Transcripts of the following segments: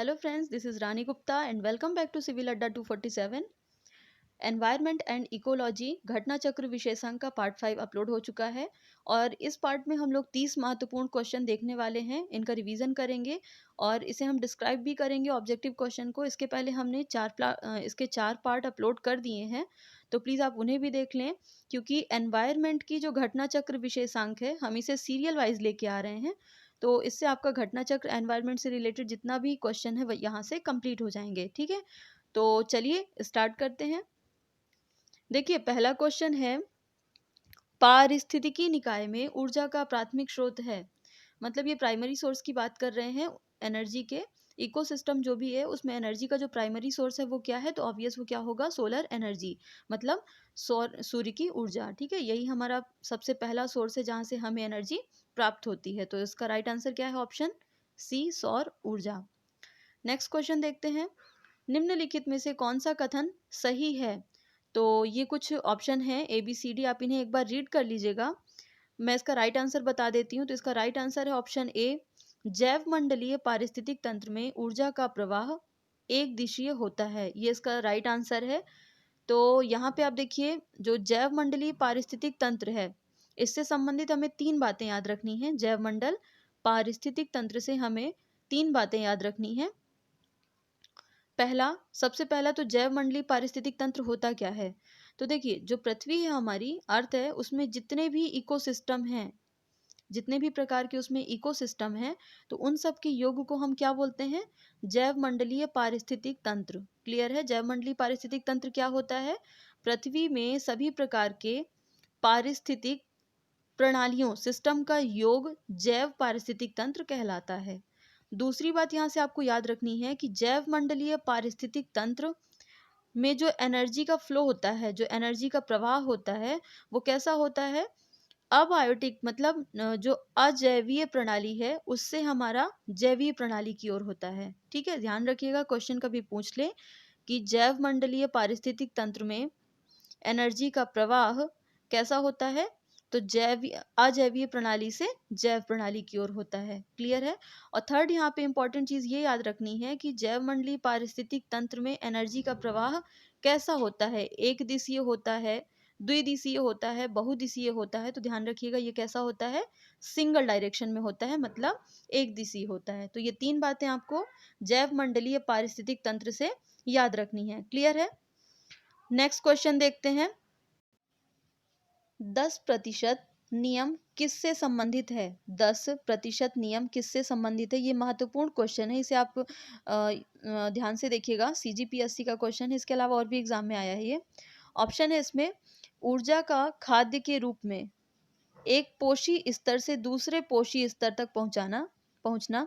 Hello friends, this is Rani Gupta and welcome back to civil Adda 247। Environment and ecology घटना चक्र विशेषांक का पार्ट 5 अपलोड हो चुका है और इस पार्ट में हम लोग 30 महत्वपूर्ण क्वेश्चन देखने वाले हैं। इनका रिवीजन करेंगे और इसे हम डिस्क्राइब भी करेंगे ऑब्जेक्टिव क्वेश्चन को। इसके पहले हमने इसके 4 पार्ट अपलोड कर दिए हैं, तो प्लीज़ आप उन्हें भी देख लें, क्योंकि एनवायरनमेंट की जो घटना चक्र विशेषांक है हम इसे सीरियल वाइज लेके आ रहे हैं। तो इससे आपका घटना चक्र एनवायरनमेंट से रिलेटेड जितना भी क्वेश्चन है वह यहाँ से कंप्लीट हो जाएंगे। ठीक है, तो चलिए स्टार्ट करते हैं। देखिए, पहला क्वेश्चन है, पारिस्थितिकी निकाय में ऊर्जा का प्राथमिक स्रोत है। मतलब ये प्राइमरी सोर्स की बात कर रहे हैं एनर्जी के। इकोसिस्टम जो भी है उसमें एनर्जी का जो प्राइमरी सोर्स है वो क्या है, तो ऑब्वियस वो क्या होगा, सोलर एनर्जी, मतलब सूर्य की ऊर्जा। ठीक है, यही हमारा सबसे पहला सोर्स है जहाँ से हमें एनर्जी प्राप्त होती है। तो इसका राइट आंसर क्या है, ऑप्शन सी, सौर ऊर्जा। नेक्स्ट क्वेश्चन देखते हैं, निम्नलिखित में से कौन सा कथन सही है। तो ये कुछ ऑप्शन है ABCD, आप इन्हें एक बार रीड कर लीजिएगा। मैं इसका राइट आंसर बता देती हूँ। तो इसका राइट आंसर है ऑप्शन ए, जैव मंडलीय पारिस्थितिक तंत्र में ऊर्जा का प्रवाह एक दिशीय होता है। ये इसका राइट आंसर है। तो यहाँ पे आप देखिए, जो जैव मंडलीय पारिस्थितिक तंत्र है इससे संबंधित हमें 3 बातें याद रखनी है। जैव मंडल पारिस्थितिक तंत्र से हमें 3 बातें याद रखनी है। सबसे पहला तो जैव मंडलीय पारिस्थितिक तंत्र होता क्या है। तो देखिए, जो पृथ्वी है हमारी, अर्थ है, उसमें जितने भी इकोसिस्टम हैं, जितने भी प्रकार के उसमें इकोसिस्टम हैं, तो उन सब के योग को हम क्या बोलते हैं, जैव मंडलीय पारिस्थितिक तंत्र। क्लियर है, जैव मंडलीय पारिस्थितिक तंत्र क्या होता है, पृथ्वी में सभी प्रकार के पारिस्थितिक प्रणालियों, सिस्टम का योग जैव पारिस्थितिक तंत्र कहलाता है। दूसरी बात यहाँ से आपको याद रखनी है कि जैव मंडलीय पारिस्थितिक तंत्र में जो एनर्जी का फ्लो होता है, जो एनर्जी का प्रवाह होता है, वो कैसा होता है, अबायोटिक, मतलब जो अजैवीय प्रणाली है उससे हमारा जैवीय प्रणाली की ओर होता है। ठीक है, ध्यान रखिएगा, क्वेश्चन कभी पूछ ले कि जैव मंडलीय पारिस्थितिक तंत्र में एनर्जी का प्रवाह कैसा होता है, तो अजैवीय प्रणाली से जैव प्रणाली की ओर होता है। क्लियर है। और थर्ड यहाँ पे इंपॉर्टेंट चीज ये याद रखनी है कि जैव मंडलीय पारिस्थितिक तंत्र में एनर्जी का प्रवाह कैसा होता है, एक दिशीय होता है, द्विदिशीय होता है, बहुदिशीय होता है। तो ध्यान रखिएगा, ये कैसा होता है, सिंगल डायरेक्शन में होता है, मतलब एक दिशीय होता है। तो ये 3 बातें आपको जैव मंडलीय पारिस्थितिक तंत्र से याद रखनी है। क्लियर है। नेक्स्ट क्वेश्चन देखते हैं, 10% नियम किससे संबंधित है। 10% नियम किससे संबंधित है, ये महत्वपूर्ण क्वेश्चन है, इसे आप ध्यान से देखिएगा। CGPSC का क्वेश्चन है, इसके अलावा और भी एग्जाम में आया है ये। ऑप्शन है इसमें, ऊर्जा का खाद्य के रूप में एक पोषी स्तर से दूसरे पोषी स्तर तक पहुंचना।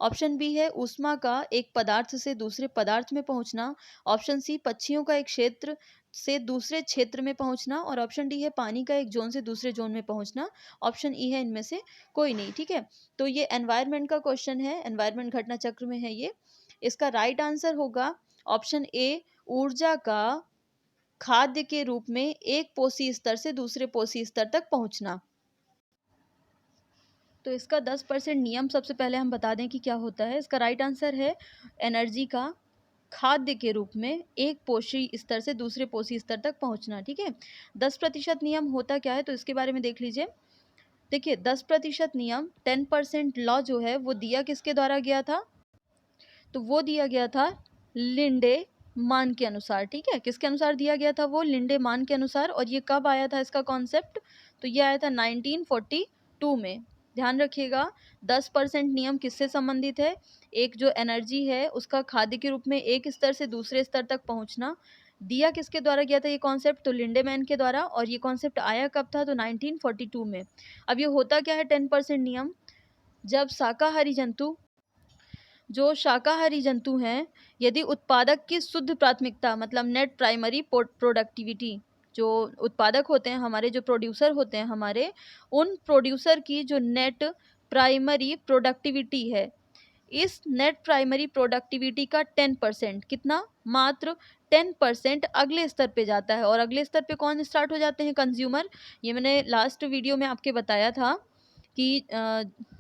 ऑप्शन बी है, ऊष्मा का एक पदार्थ से दूसरे पदार्थ में पहुंचना। ऑप्शन सी, पक्षियों का एक क्षेत्र से दूसरे क्षेत्र में पहुंचना। और ऑप्शन डी है, पानी का एक जोन से दूसरे जोन में पहुंचना। ऑप्शन ई है इनमें से कोई नहीं। ठीक है, तो ये एनवायरनमेंट का क्वेश्चन है, एनवायरनमेंट घटना चक्र में है ये। इसका राइट आंसर होगा ऑप्शन ए, ऊर्जा का खाद्य के रूप में एक पोषी स्तर से दूसरे पोषी स्तर तक पहुंचना। तो इसका 10% नियम सबसे पहले हम बता दें कि क्या होता है। इसका राइट आंसर है, एनर्जी का खाद्य के रूप में एक पोषी स्तर से दूसरे पोषी स्तर तक पहुंचना। ठीक है, 10% नियम होता क्या है, तो इसके बारे में देख लीजिए। देखिए, 10% नियम, 10% लॉ जो है वो दिया किसके द्वारा गया था, तो वो दिया गया था लिंडे मान के अनुसार। ठीक है, किसके अनुसार दिया गया था, वो लिंडे मान के अनुसार। और ये कब आया था इसका कॉन्सेप्ट, तो ये आया था 1942 में। ध्यान रखिएगा, 10% नियम किससे संबंधित है, एक जो एनर्जी है उसका खाद्य के रूप में एक स्तर से दूसरे स्तर तक पहुंचना। दिया किसके द्वारा गया था ये कॉन्सेप्ट, तो लिंडेमैन के द्वारा। और ये कॉन्सेप्ट आया कब था, तो 1942 में। अब ये होता क्या है 10% नियम, जब शाकाहारी जंतु हैं, यदि उत्पादक की शुद्ध प्राथमिकता, मतलब नेट प्राइमरी प्रोडक्टिविटी, जो उत्पादक होते हैं हमारे, जो प्रोड्यूसर होते हैं हमारे, उन प्रोड्यूसर की जो नेट प्राइमरी प्रोडक्टिविटी है, इस नेट प्राइमरी प्रोडक्टिविटी का 10%, कितना, मात्र 10% अगले स्तर पे जाता है। और अगले स्तर पे कौन स्टार्ट हो जाते हैं, कंज्यूमर। ये मैंने लास्ट वीडियो में आपके बताया था कि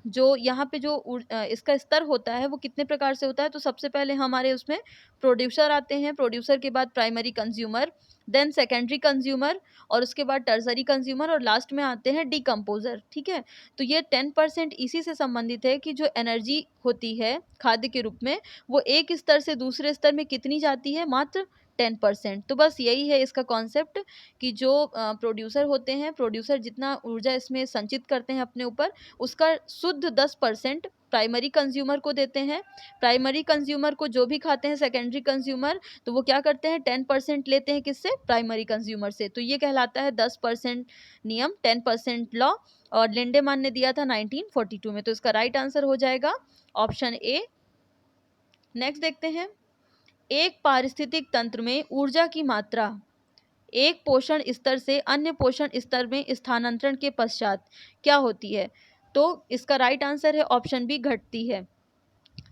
जो यहाँ पे जो इसका स्तर होता है वो कितने प्रकार से होता है। तो सबसे पहले हमारे उसमें प्रोड्यूसर आते हैं, प्रोड्यूसर के बाद primary consumer, then secondary consumer, और उसके बाद टर्सरी कंज्यूमर, और लास्ट में आते हैं डीकम्पोजर। ठीक है, तो ये 10% इसी से संबंधित है कि जो एनर्जी होती है खाद्य के रूप में वो एक स्तर से दूसरे स्तर में कितनी जाती है, मात्र 10%। तो बस यही है इसका कॉन्सेप्ट कि जो प्रोड्यूसर होते हैं, प्रोड्यूसर जितना ऊर्जा इसमें संचित करते हैं अपने ऊपर, उसका शुद्ध 10% प्राइमरी कंज्यूमर को देते हैं। प्राइमरी कंज्यूमर को जो भी खाते हैं सेकेंडरी कंज्यूमर, तो वो क्या करते हैं, 10% लेते हैं किससे, प्राइमरी कंज्यूमर से। तो ये कहलाता है 10% नियम, 10% लॉ, और लिंडेमान ने दिया था 1942 में। तो इसका राइट आंसर हो जाएगा ऑप्शन ए। नेक्स्ट देखते हैं, एक पारिस्थितिक तंत्र में ऊर्जा की मात्रा एक पोषण स्तर से अन्य पोषण स्तर में स्थानांतरण के पश्चात क्या होती है। तो इसका राइट आंसर है ऑप्शन बी, घटती है।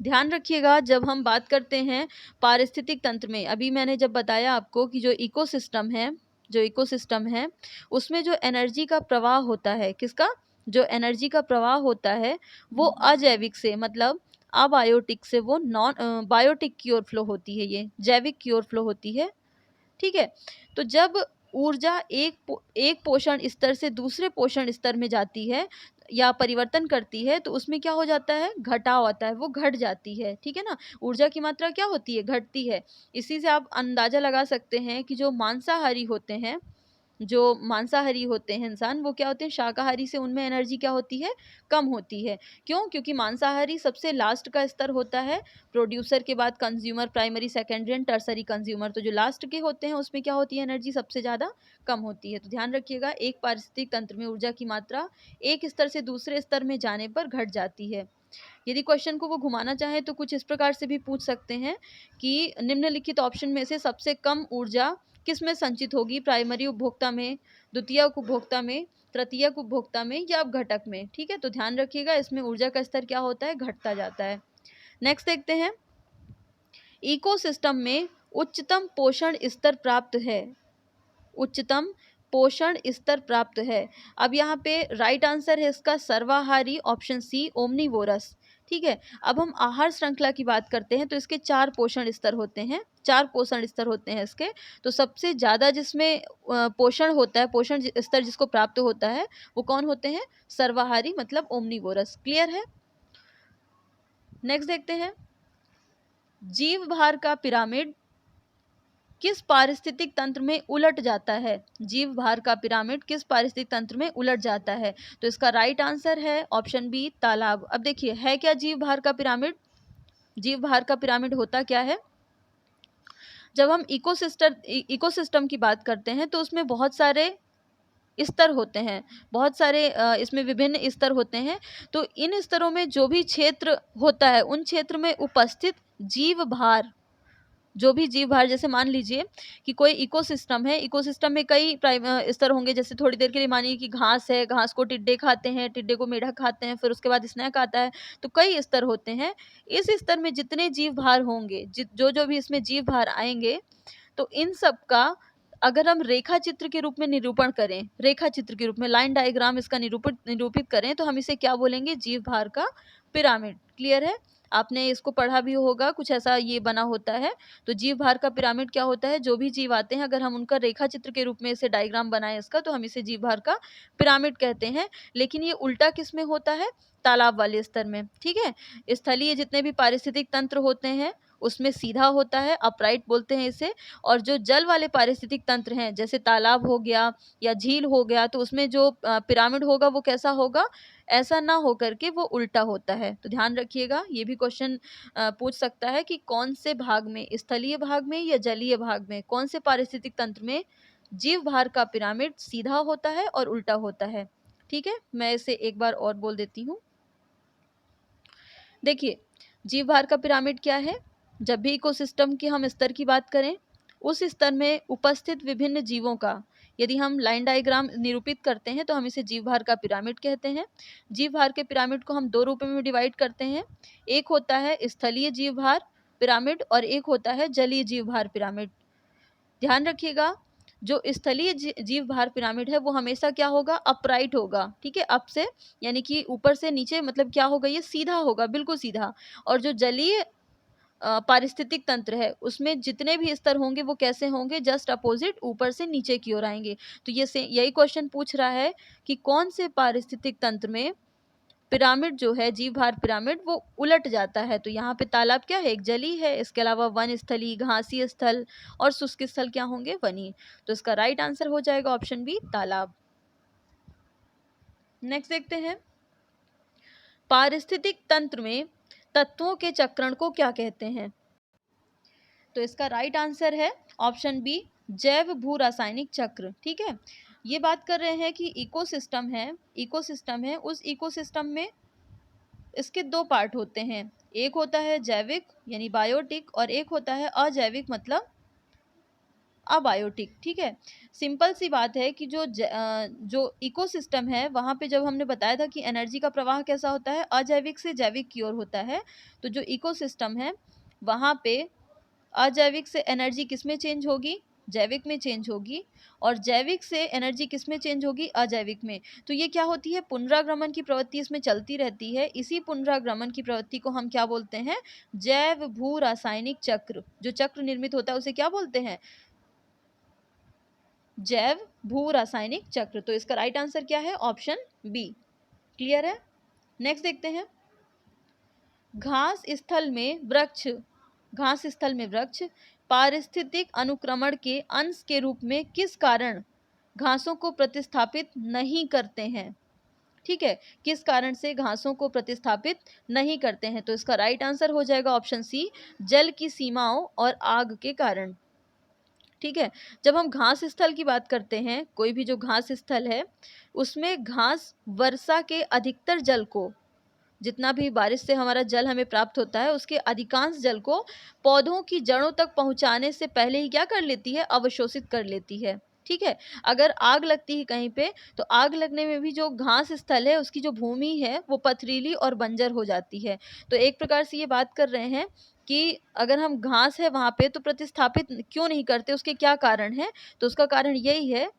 ध्यान रखिएगा, जब हम बात करते हैं पारिस्थितिक तंत्र में, अभी मैंने जब बताया आपको कि जो इकोसिस्टम है, जो इकोसिस्टम है उसमें जो एनर्जी का प्रवाह होता है, किसका, जो एनर्जी का प्रवाह होता है वो अजैविक से, मतलब अबायोटिक से वो नॉन बायोटिक की ओर फ्लो होती है, ये जैविक की ओर फ्लो होती है। ठीक है, तो जब ऊर्जा एक पोषण स्तर से दूसरे पोषण स्तर में जाती है या परिवर्तन करती है, तो उसमें क्या हो जाता है, घटाव आता है, वो घट जाती है। ठीक है ना, ऊर्जा की मात्रा क्या होती है, घटती है। इसी से आप अंदाजा लगा सकते हैं कि जो मांसाहारी होते हैं, जो मांसाहारी होते हैं इंसान, वो क्या होते हैं, शाकाहारी से उनमें एनर्जी क्या होती है, कम होती है। क्यों, क्योंकि मांसाहारी सबसे लास्ट का स्तर होता है, प्रोड्यूसर के बाद consumer, primary secondary and tertiary consumer. तो जो लास्ट के होते हैं उसमें क्या होती है, एनर्जी सबसे ज़्यादा कम होती है। तो ध्यान रखिएगा, एक पारिस्थितिक तंत्र में ऊर्जा की मात्रा एक स्तर से दूसरे स्तर में जाने पर घट जाती है। यदि क्वेश्चन को वो घुमाना चाहे तो कुछ इस प्रकार से भी पूछ सकते हैं कि निम्नलिखित ऑप्शन में से सबसे कम ऊर्जा किस में संचित होगी, प्राइमरी उपभोक्ता में, द्वितीयक उपभोक्ता में, तृतीयक उपभोक्ता में, या घटक में। ठीक है, तो ध्यान रखिएगा, इसमें ऊर्जा का स्तर क्या होता है, घटता जाता है। नेक्स्ट देखते हैं, इकोसिस्टम में उच्चतम पोषण स्तर प्राप्त है, उच्चतम पोषण स्तर प्राप्त है। अब यहाँ पे राइट आंसर है इसका सर्वाहारी, ऑप्शन सी, ओमनीवोरस। ठीक है, अब हम आहार श्रृंखला की बात करते हैं तो इसके 4 पोषण स्तर होते हैं, 4 पोषण स्तर होते हैं इसके। तो सबसे ज़्यादा जिसमें पोषण होता है, पोषण स्तर जिसको प्राप्त होता है वो कौन होते हैं, सर्वाहारी, मतलब ओमनीवोरस। क्लियर है। नेक्स्ट देखते हैं, जीव भार का पिरामिड किस पारिस्थितिक तंत्र में उलट जाता है, जीव भार का पिरामिड किस पारिस्थितिक तंत्र में उलट जाता है। तो इसका राइट आंसर है ऑप्शन बी, तालाब। अब देखिए, है क्या जीव भार का पिरामिड, जीव भार का पिरामिड होता क्या है। जब हम इकोसिस्टम की बात करते हैं तो उसमें बहुत सारे स्तर होते हैं, बहुत सारे इसमें विभिन्न स्तर होते हैं। तो इन स्तरों में जो भी क्षेत्र होता है उन क्षेत्र में उपस्थित जीव भार, जो भी जीव भार, जैसे मान लीजिए कि कोई इकोसिस्टम है, इकोसिस्टम में कई स्तर होंगे। जैसे थोड़ी देर के लिए मानिए कि घास है, घास को टिड्डे खाते हैं, टिड्डे को मेढक खाते हैं, फिर उसके बाद स्नैक आता है। तो कई स्तर होते हैं। इस स्तर में जितने जीव भार होंगे, जो जो भी इसमें जीव भार आएंगे, तो इन सब का अगर हम रेखा चित्र के रूप में निरूपण करें, रेखा चित्र के रूप में लाइन डायग्राम इसका निरूपित करें, तो हम इसे क्या बोलेंगे, जीव भार का पिरामिड। क्लियर है, आपने इसको पढ़ा भी होगा, कुछ ऐसा ये बना होता है। तो जीव भार का पिरामिड क्या होता है, जो भी जीव आते हैं अगर हम उनका रेखा चित्र के रूप में इसे डायग्राम बनाएं इसका, तो हम इसे जीव भार का पिरामिड कहते हैं। लेकिन ये उल्टा किस में होता है, तालाब वाले स्तर में। ठीक है, स्थलीय जितने भी पारिस्थितिक तंत्र होते हैं उसमें सीधा होता है, अपराइट बोलते हैं इसे। और जो जल वाले पारिस्थितिक तंत्र हैं, जैसे तालाब हो गया या झील हो गया, तो उसमें जो पिरामिड होगा वो कैसा होगा, ऐसा ना होकर के वो उल्टा होता है। तो ध्यान रखिएगा, ये भी क्वेश्चन पूछ सकता है कि कौन से भाग में, स्थलीय भाग में या जलीय भाग में, कौन से पारिस्थितिक तंत्र में जीव भार का पिरामिड सीधा होता है और उल्टा होता है। ठीक है, मैं इसे एक बार और बोल देती हूँ। देखिए, जीव भार का पिरामिड क्या है, जब भी इकोसिस्टम के हम स्तर की बात करें, उस स्तर में उपस्थित विभिन्न जीवों का यदि हम लाइन डायग्राम निरूपित करते हैं तो हम इसे जीव भार का पिरामिड कहते हैं। जीव भार के पिरामिड को हम 2 रूपों में डिवाइड करते हैं, एक होता है स्थलीय जीव भार पिरामिड और एक होता है जलीय जीव भार पिरामिड। ध्यान रखिएगा, जो स्थलीय जीव भार पिरामिड है वो हमेशा क्या होगा, अपराइट होगा, ठीक है, अप से यानी कि ऊपर से नीचे, मतलब क्या होगा, ये सीधा होगा, बिल्कुल सीधा। और जो जलीय पारिस्थितिक तंत्र है उसमें जितने भी स्तर होंगे वो कैसे होंगे, जस्ट अपोजिट, ऊपर से नीचे की ओर आएंगे। तो ये यही क्वेश्चन पूछ रहा है कि कौन से पारिस्थितिक तंत्र में पिरामिड जो है, जीव भार पिरामिड, वो उलट जाता है। तो यहाँ पे तालाब क्या है, एक जली है, इसके अलावा वन स्थली, घासी स्थल और शुष्क स्थल क्या होंगे, वनी। तो इसका राइट आंसर हो जाएगा ऑप्शन बी, तालाब। नेक्स्ट देखते हैं, पारिस्थितिक तंत्र में तत्वों के चक्रण को क्या कहते हैं। तो इसका राइट आंसर है ऑप्शन बी, जैव भू रासायनिक चक्र। ठीक है, ये बात कर रहे हैं कि इकोसिस्टम है, इकोसिस्टम है, उस इकोसिस्टम में इसके दो पार्ट होते हैं, एक होता है जैविक यानी बायोटिक, और एक होता है अजैविक मतलब अबायोटिक। ठीक है, सिंपल सी बात है कि जो इकोसिस्टम है वहाँ पे जब हमने बताया था कि एनर्जी का प्रवाह कैसा होता है, अजैविक से जैविक की ओर होता है। तो जो इकोसिस्टम है वहाँ पे अजैविक से एनर्जी किस में चेंज होगी, जैविक में चेंज होगी, और जैविक से एनर्जी किस में चेंज होगी, अजैविक में। तो ये क्या होती है, पुनरागमन की प्रवृत्ति इसमें चलती रहती है। इसी पुनरागमन की प्रवृत्ति को हम क्या बोलते हैं, जैव भू रासायनिक चक्र। जो चक्र निर्मित होता है उसे क्या बोलते हैं, जैव भू रासायनिक चक्र। तो इसका राइट आंसर क्या है, ऑप्शन बी। क्लियर है। नेक्स्ट देखते हैं, घास स्थल में वृक्ष, घास स्थल में वृक्ष पारिस्थितिक अनुक्रमण के अंश के रूप में किस कारण घासों को प्रतिस्थापित नहीं करते हैं। ठीक है, किस कारण से घासों को प्रतिस्थापित नहीं करते हैं। तो इसका राइट आंसर हो जाएगा ऑप्शन सी, जल की सीमाओं और आग के कारण। ठीक है, जब हम घास स्थल की बात करते हैं, कोई भी जो घास स्थल है उसमें घास वर्षा के अधिकतर जल को, जितना भी बारिश से हमारा जल हमें प्राप्त होता है उसके अधिकांश जल को पौधों की जड़ों तक पहुंचाने से पहले ही क्या कर लेती है, अवशोषित कर लेती है। ठीक है, अगर आग लगती है कहीं पे तो आग लगने में भी जो घास स्थल है उसकी जो भूमि है वो पथरीली और बंजर हो जाती है। तो एक प्रकार से ये बात कर रहे हैं कि अगर हम घास है वहाँ पे तो प्रतिस्थापित क्यों नहीं करते, उसके क्या कारण है। तो उसका कारण यही है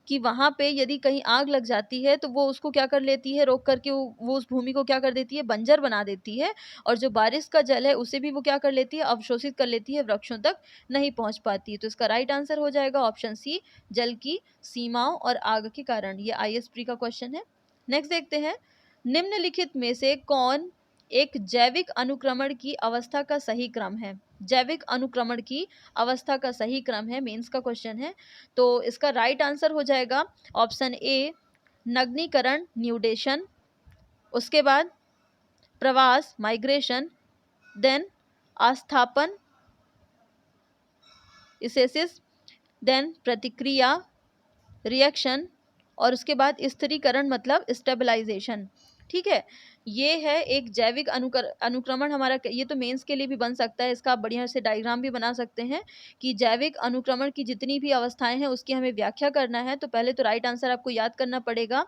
कि वहाँ पे यदि कहीं आग लग जाती है तो वो उसको क्या कर लेती है, रोक करके वो उस भूमि को क्या कर देती है, बंजर बना देती है। और जो बारिश का जल है उसे भी वो क्या कर लेती है, अवशोषित कर लेती है, वृक्षों तक नहीं पहुँच पाती है। तो इसका राइट आंसर हो जाएगा ऑप्शन सी, जल की सीमाओं और आग के कारण। ये IAS प्री का क्वेश्चन है। नेक्स्ट देखते हैं, निम्नलिखित में से कौन एक जैविक अनुक्रमण की अवस्था का सही क्रम है। जैविक अनुक्रमण की अवस्था का सही क्रम है, मेंस का क्वेश्चन है। तो इसका राइट आंसर हो जाएगा ऑप्शन ए, नग्नीकरण न्यूडेशन, उसके बाद प्रवास माइग्रेशन, देन आस्थापन इसेसिस, देन प्रतिक्रिया रिएक्शन, और उसके बाद स्थिरीकरण मतलब स्टेबलाइजेशन। ठीक है, ये है एक जैविक अनुक्रमण हमारा। ये तो मेंस के लिए भी बन सकता है, इसका आप बढ़िया से डायग्राम भी बना सकते हैं कि जैविक अनुक्रमण की जितनी भी अवस्थाएं हैं उसकी हमें व्याख्या करना है। तो पहले तो राइट आंसर आपको याद करना पड़ेगा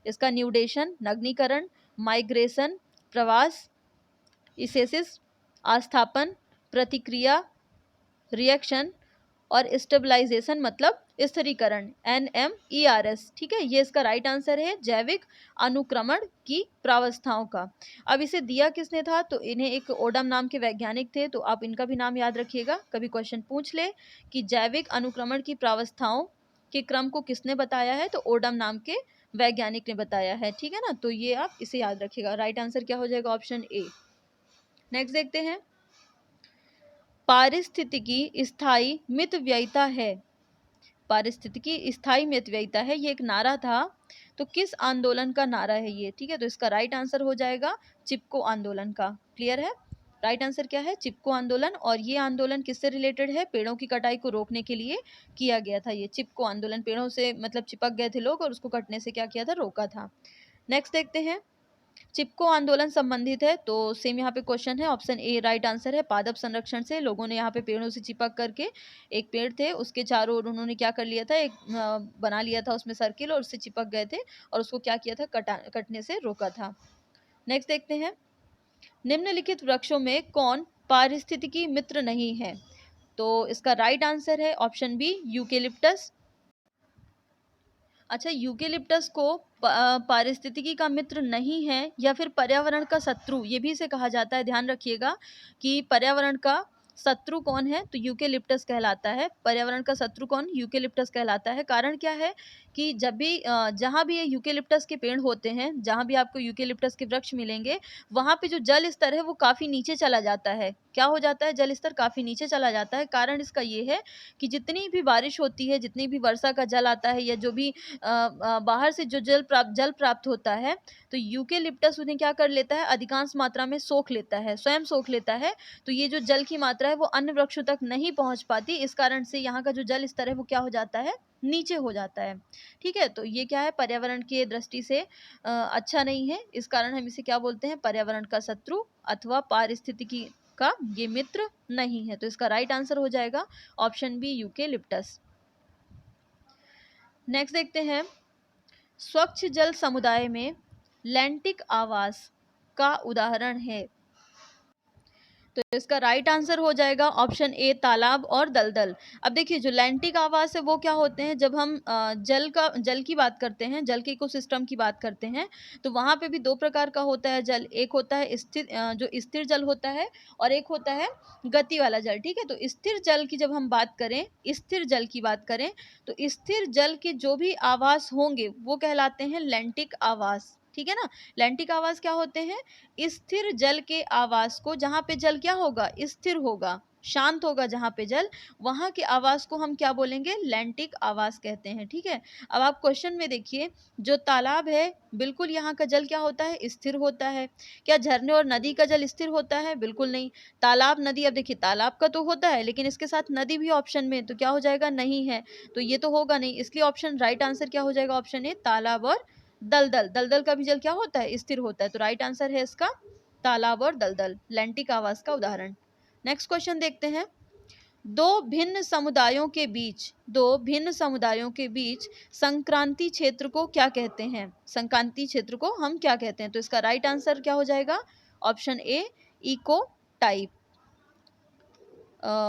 इसका, न्यूडेशन नग्नीकरण, माइग्रेशन प्रवास, इसेसिस आस्थापन, प्रतिक्रिया रिएक्शन, और स्टेबलाइजेशन मतलब स्थिरीकरण NMERS। ठीक है, ये इसका राइट आंसर है जैविक अनुक्रमण की प्रावस्थाओं का। अब इसे दिया किसने था, तो इन्हें एक ओडम नाम के वैज्ञानिक थे। तो आप इनका भी नाम याद रखिएगा, कभी क्वेश्चन पूछ ले कि जैविक अनुक्रमण की प्रावस्थाओं के क्रम को किसने बताया है, तो ओडम नाम के वैज्ञानिक ने बताया है। ठीक है ना, तो ये आप इसे याद रखिएगा। राइट आंसर क्या हो जाएगा, ऑप्शन ए। नेक्स्ट देखते हैं, पारिस्थितिकी स्थायी मितव्ययिता है। पारिस्थितिकी स्थायी मितव्ययिता है, ये एक नारा था। तो किस आंदोलन का नारा है ये। ठीक है, तो इसका राइट आंसर हो जाएगा चिपको आंदोलन का। क्लियर है, राइट आंसर क्या है, चिपको आंदोलन। और ये आंदोलन किससे रिलेटेड है, पेड़ों की कटाई को रोकने के लिए किया गया था। ये चिपको आंदोलन, पेड़ों से मतलब चिपक गए थे लोग और उसको कटने से क्या किया था, रोका था। नेक्स्ट देखते हैं, चिपको आंदोलन संबंधित है, तो सेम यहाँ पे क्वेश्चन है, ऑप्शन ए राइट आंसर है। पादप संरक्षण से लोगों ने यहाँ पे पेड़ों से चिपक करके, एक पेड़ थे उसके चारों ओर उन्होंने क्या कर लिया था, एक बना लिया था उसमें सर्किल, और उससे चिपक गए थे और उसको क्या किया था, कटने से रोका था। नेक्स्ट देखते हैं, निम्नलिखित वृक्षों में कौन पारिस्थितिकी मित्र नहीं है। तो इसका राइट आंसर है ऑप्शन बी, यूकेलिप्टस। अच्छा, यूकेलिप्टस को पारिस्थितिकी का मित्र नहीं है या फिर पर्यावरण का शत्रु, ये भी इसे कहा जाता है। ध्यान रखिएगा कि पर्यावरण का शत्रु कौन है, तो यूकेलिप्टस कहलाता है। पर्यावरण का शत्रु कौन, यूकेलिप्टस कहलाता है। कारण क्या है कि जब भी जहाँ भी ये यूकेलिप्टस के पेड़ होते हैं, जहाँ भी आपको यूकेलिप्टस के वृक्ष मिलेंगे, वहाँ पे जो जल स्तर है वो काफ़ी नीचे चला जाता है। क्या हो जाता है, जल स्तर काफ़ी नीचे चला जाता है। कारण इसका ये है कि जितनी भी बारिश होती है, जितनी भी वर्षा का जल आता है, या जो भी बाहर से जो जल प्राप्त होता है, तो यूकेलिप्टस उन्हें क्या कर लेता है, अधिकांश मात्रा में सोख लेता है, स्वयं सोख लेता है। तो ये जो जल की मात्रा है वो अन्य वृक्षों तक नहीं पहुंच पाती। इस कारण से यहाँ का जो जल स्तर है वो क्या हो जाता है, नीचे हो जाता है। ठीक है, तो ये क्या है, पर्यावरण की दृष्टि से अच्छा नहीं है। इस कारण हम इसे क्या बोलते हैं, पर्यावरण का शत्रु अथवा पारिस्थितिकी का ये मित्र नहीं है। तो इसका राइट आंसर हो जाएगा ऑप्शन बी, यूकेलिप्टस। नेक्स्ट देखते हैं, स्वच्छ जल समुदाय में लैंटिक आवास का उदाहरण है। तो इसका राइट आंसर हो जाएगा ऑप्शन ए, तालाब और दलदल। अब देखिए, जो लैंटिक आवास है वो क्या होते हैं, जब हम जल की बात करते हैं, जल के इकोसिस्टम की बात करते हैं, तो वहाँ पे भी दो प्रकार का होता है जल। एक होता है जो स्थिर जल होता है, और एक होता है गति वाला जल। ठीक है, तो स्थिर जल की जब हम बात करें, स्थिर जल की बात करें, तो स्थिर जल के जो भी आवास होंगे वो कहलाते हैं लैंटिक आवास। ठीक है ना, लैंटिक आवास क्या होते हैं, स्थिर जल के आवास को, जहाँ पे जल क्या होगा, स्थिर होगा, शांत होगा, जहाँ पे जल, वहाँ के आवास को हम क्या बोलेंगे, लैंटिक आवास कहते हैं। ठीक है, अब आप क्वेश्चन में देखिए, जो तालाब है, बिल्कुल यहाँ का जल क्या होता है, स्थिर होता है। क्या झरने और नदी का जल स्थिर होता है, बिल्कुल नहीं। तालाब, नदी, अब देखिए तालाब का तो होता है, लेकिन इसके साथ नदी भी ऑप्शन में, तो क्या हो जाएगा, नहीं है, तो ये तो होगा नहीं। इसलिए ऑप्शन राइट आंसर क्या हो जाएगा, ऑप्शन ए, तालाब और दलदल। दलदल का भी जल क्या होता है, स्थिर होता है। तो राइट आंसर है इसका तालाब और दलदल, लैंटिक आवास का उदाहरण। नेक्स्ट क्वेश्चन देखते हैं, दो भिन्न समुदायों के बीच संक्रांति क्षेत्र को क्या कहते हैं, संक्रांति क्षेत्र को हम क्या कहते हैं। तो इसका राइट आंसर क्या हो जाएगा, ऑप्शन ए, इको टाइप।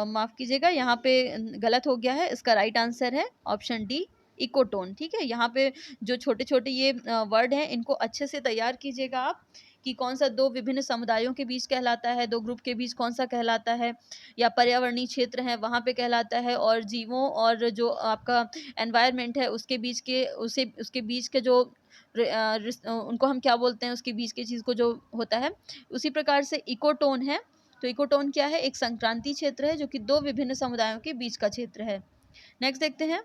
माफ कीजिएगा, यहाँ पे गलत हो गया है, इसका राइट आंसर है ऑप्शन डी, इकोटोन। ठीक है, यहाँ पे जो छोटे छोटे ये वर्ड हैं, इनको अच्छे से तैयार कीजिएगा आप, कि कौन सा दो विभिन्न समुदायों के बीच कहलाता है, दो ग्रुप के बीच कौन सा कहलाता है, या पर्यावरणीय क्षेत्र है वहाँ पे कहलाता है, और जीवों और जो आपका एनवायरनमेंट है उसके बीच के उसके बीच के जो उनको हम क्या बोलते हैं, उसके बीच की चीज़ को जो होता है, उसी प्रकार से इकोटोन है। तो इकोटोन क्या है, एक संक्रांति क्षेत्र है जो कि दो विभिन्न समुदायों के बीच का क्षेत्र है। नेक्स्ट देखते हैं,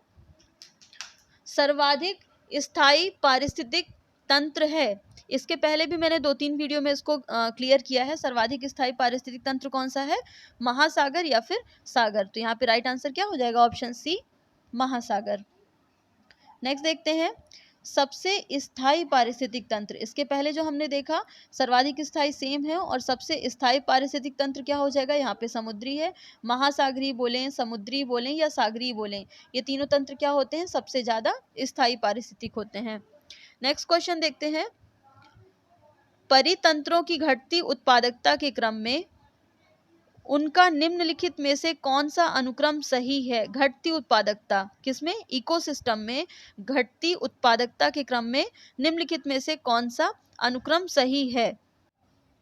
सर्वाधिक स्थायी पारिस्थितिक तंत्र है। इसके पहले भी मैंने 2-3 वीडियो में इसको क्लियर किया है। सर्वाधिक स्थायी पारिस्थितिक तंत्र कौन सा है, महासागर या फिर सागर। तो यहाँ पे राइट आंसर क्या हो जाएगा, ऑप्शन सी, महासागर। नेक्स्ट देखते हैं, सबसे स्थायी पारिस्थितिक तंत्र। इसके पहले जो हमने देखा, सर्वाधिक स्थायी सेम है, और सबसे स्थायी पारिस्थितिक तंत्र क्या हो जाएगा, यहाँ पे समुद्री है। महासागरीय बोलें, समुद्री बोलें या सागरीय बोलें, ये तीनों तंत्र क्या होते हैं, सबसे ज़्यादा स्थायी पारिस्थितिक होते हैं। नेक्स्ट क्वेश्चन देखते हैं, परितंत्रों की घटती उत्पादकता के क्रम में उनका निम्नलिखित में से कौन सा अनुक्रम सही है। घटती उत्पादकता किसमें, इकोसिस्टम में घटती उत्पादकता के क्रम में निम्नलिखित में से कौन सा अनुक्रम सही है।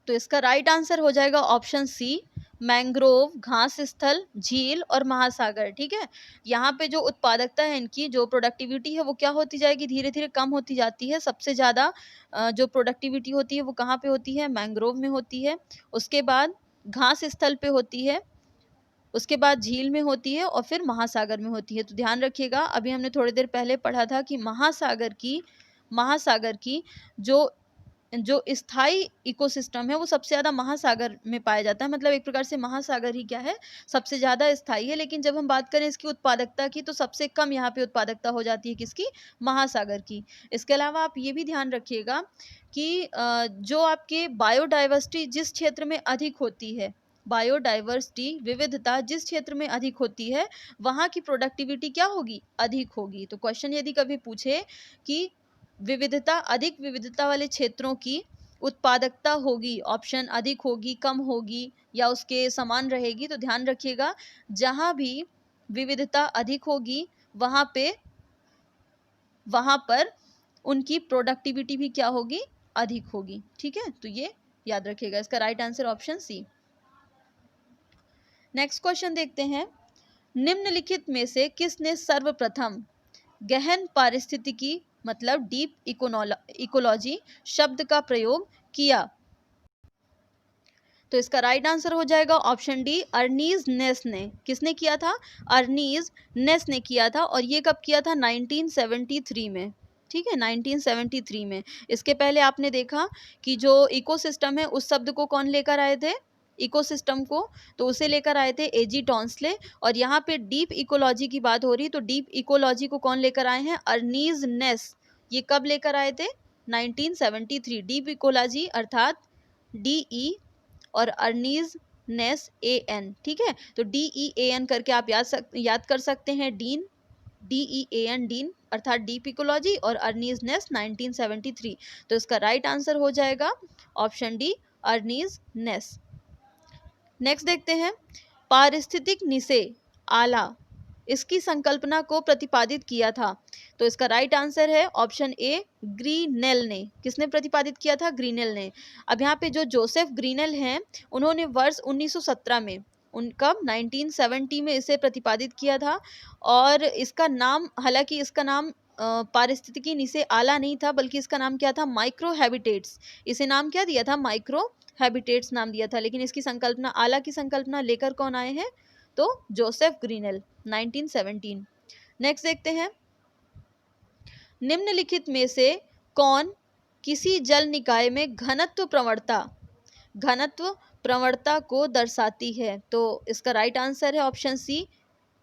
तो इसका राइट आंसर हो जाएगा ऑप्शन सी, मैंग्रोव, घास स्थल, झील और महासागर। ठीक है, यहाँ पे जो उत्पादकता है, इनकी जो प्रोडक्टिविटी है वो क्या होती जाएगी, धीरे धीरे कम होती जाती है। सबसे ज़्यादा जो प्रोडक्टिविटी होती है वो कहाँ पे होती है, मैंग्रोव में होती है, उसके बाद घास स्थल पे होती है, उसके बाद झील में होती है, और फिर महासागर में होती है। तो ध्यान रखिएगा, अभी हमने थोड़ी देर पहले पढ़ा था कि महासागर की जो स्थायी इकोसिस्टम है वो सबसे ज़्यादा महासागर में पाया जाता है। मतलब एक प्रकार से महासागर ही क्या है, सबसे ज़्यादा स्थायी है। लेकिन जब हम बात करें इसकी उत्पादकता की, तो सबसे कम यहाँ पे उत्पादकता हो जाती है किसकी, महासागर की। इसके अलावा आप ये भी ध्यान रखिएगा कि जो आपके बायोडाइवर्सिटी जिस क्षेत्र में अधिक होती है, बायोडाइवर्सिटी विविधता जिस क्षेत्र में अधिक होती है, वहाँ की प्रोडक्टिविटी क्या होगी, अधिक होगी। तो क्वेश्चन यदि कभी पूछे कि अधिक विविधता वाले क्षेत्रों की उत्पादकता होगी, ऑप्शन अधिक होगी, कम होगी या उसके समान रहेगी, तो ध्यान रखिएगा जहाँ भी विविधता अधिक होगी वहाँ पर उनकी प्रोडक्टिविटी भी क्या होगी, अधिक होगी। ठीक है, तो ये याद रखिएगा। इसका right answer option C. Next question देखते हैं, निम्नलिखित में से किसने सर्वप्रथम गहन पारिस्थितिकी मतलब डीप इकोलॉजी शब्द का प्रयोग किया? तो इसका राइट आंसर हो जाएगा ऑप्शन डी, अर्नीज नेस ने। किसने किया था? अर्नीज नेस ने किया था, और ये कब किया था? 1973 में। ठीक है, 1973 में। इसके पहले आपने देखा कि जो इकोसिस्टम है उस शब्द को कौन लेकर आए थे, इकोसिस्टम को, तो उसे लेकर आए थे एजी टॉन्सले। और यहाँ पे डीप इकोलॉजी की बात हो रही, तो डीप इकोलॉजी को कौन लेकर आए हैं? अर्नीज नेस। ये कब लेकर आए थे? 1973। डीप इकोलॉजी अर्थात DE और अर्नीज नेस AN। ठीक है, तो DEAN करके आप याद कर सकते हैं, डीन, DEAN डीन अर्थात डीप इकोलॉजी, और अर्नीज नेस 1973। तो इसका राइट आंसर हो जाएगा ऑप्शन डी, अर्नीज नेस। नेक्स्ट देखते हैं, पारिस्थितिक निसे आला इसकी संकल्पना को प्रतिपादित किया था? तो इसका राइट आंसर है ऑप्शन ए, ग्रीनेल ने। किसने प्रतिपादित किया था? ग्रीनेल ने। अब यहाँ पे जो जोसेफ ग्रीनेल हैं, उन्होंने वर्ष 1917 में, उनका 1970 में इसे प्रतिपादित किया था। और इसका नाम, हालांकि इसका नाम पारिस्थितिकी निसे आला नहीं था, बल्कि इसका नाम क्या था? Micro habitats. इसे नाम क्या दिया था? माइक्रो हैबिटेट्स नाम दिया था। लेकिन इसकी संकल्पना, आला की संकल्पना लेकर कौन आए हैं? तो जोसेफ ग्रीनेल, 1917। नेक्स्ट देखते हैं, निम्नलिखित में से कौन किसी जल निकाय में घनत्व प्रवणता को दर्शाती है? तो इसका राइट आंसर है ऑप्शन सी,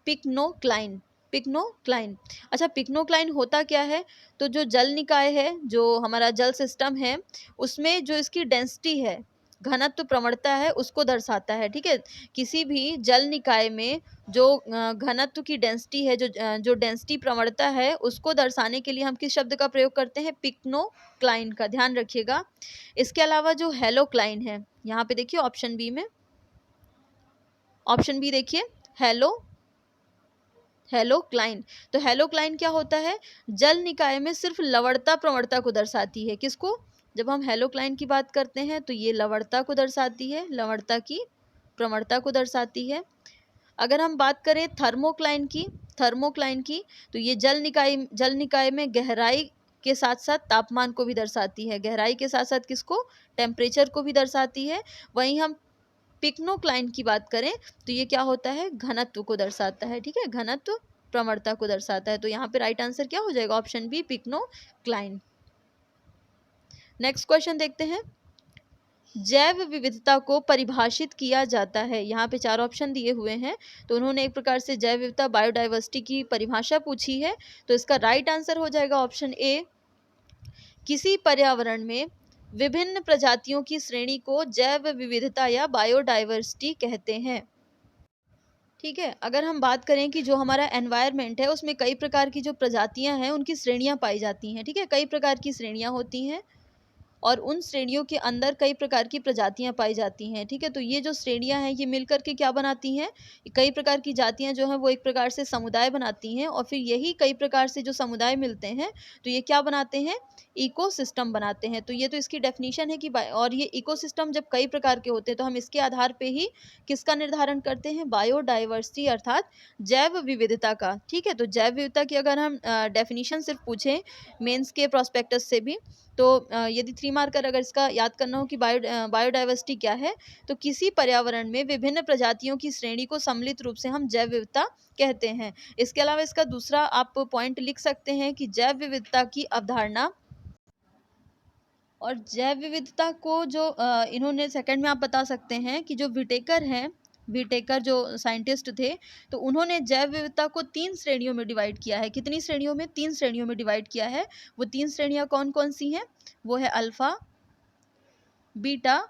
पिक्नोक्लाइन। पिक्नोक्लाइन। अच्छा, पिक्नोक्लाइन होता क्या है? तो जो जल निकाय है, जो हमारा जल सिस्टम है, उसमें जो इसकी डेंसिटी है, घनत्व प्रवणता है, उसको दर्शाता है। ठीक है, किसी भी जल निकाय में जो घनत्व की डेंसिटी है, जो डेंसिटी प्रवणता है, उसको दर्शाने के लिए हम किस शब्द का प्रयोग करते हैं? पिक्नोक्लाइन का। ध्यान रखिएगा। इसके अलावा जो हेलोक्लाइन है, यहाँ पे देखिए ऑप्शन बी में, ऑप्शन बी देखिए, हेलोक्लाइन। तो हेलोक्लाइन क्या होता है? जल निकाय में सिर्फ लवणता प्रवणता को दर्शाती है। किसको? जब हम हेलोक्लाइन की बात करते हैं तो ये लवणता को दर्शाती है, लवणता की प्रवणता को दर्शाती है। अगर हम बात करें थर्मोक्लाइन की, तो ये जल निकाय में गहराई के साथ साथ तापमान को भी दर्शाती है। गहराई के साथ साथ किसको? टेम्परेचर को भी दर्शाती है। वहीं हम पिक्नोक्लाइन की बात करें तो ये क्या होता है? घनत्व को दर्शाता है। ठीक है, घनत्व प्रवणता को दर्शाता है। तो यहाँ पे राइट आंसर क्या हो जाएगा? Option B, pycnocline. Next question देखते हैं, जैव विविधता को परिभाषित किया जाता है। यहाँ पे 4 ऑप्शन दिए हुए हैं, तो उन्होंने एक प्रकार से जैव विविधता, बायोडाइवर्सिटी की परिभाषा पूछी है। तो इसका राइट आंसर हो जाएगा ऑप्शन ए, किसी पर्यावरण में विभिन्न प्रजातियों की श्रेणी को जैव विविधता या बायोडाइवर्सिटी कहते हैं। ठीक है, अगर हम बात करें कि जो हमारा एनवायरनमेंट है उसमें कई प्रकार की जो प्रजातियां हैं उनकी श्रेणियां पाई जाती हैं। ठीक है, कई प्रकार की श्रेणियां होती हैं और उन श्रेणियों के अंदर कई प्रकार की प्रजातियां पाई जाती हैं। ठीक है, तो ये जो श्रेणियां हैं ये मिलकर के क्या बनाती हैं? कई प्रकार की जातियां जो हैं वो एक प्रकार से समुदाय बनाती हैं, और फिर यही कई प्रकार से जो समुदाय मिलते हैं तो ये क्या बनाते हैं? इकोसिस्टम बनाते हैं। तो ये तो इसकी डेफिनेशन है कि और ये इकोसिस्टम जब कई प्रकार के होते हैं तो हम इसके आधार पे ही किसका निर्धारण करते हैं? बायोडाइवर्सिटी अर्थात जैव विविधता का। ठीक है, तो जैव विविधता की अगर हम डेफिनेशन सिर्फ पूछें मेंस के प्रोस्पेक्टस से भी, तो यदि 3 मार्कर अगर इसका याद करना हो कि बायोडाइवर्सिटी क्या है, तो किसी पर्यावरण में विभिन्न प्रजातियों की श्रेणी को सम्मिलित रूप से हम जैव विविधता कहते हैं। इसके अलावा इसका दूसरा आप पॉइंट लिख सकते हैं कि जैव विविधता की अवधारणा, और जैव विविधता को जो इन्होंने सेकंड में आप बता सकते हैं कि जो विटेकर जो साइंटिस्ट थे, तो उन्होंने जैव विविधता को 3 श्रेणियों में डिवाइड किया है। कितनी श्रेणियों में? 3 श्रेणियों में डिवाइड किया है। वो 3 श्रेणियां कौन कौन सी हैं? वो है अल्फा, बीटा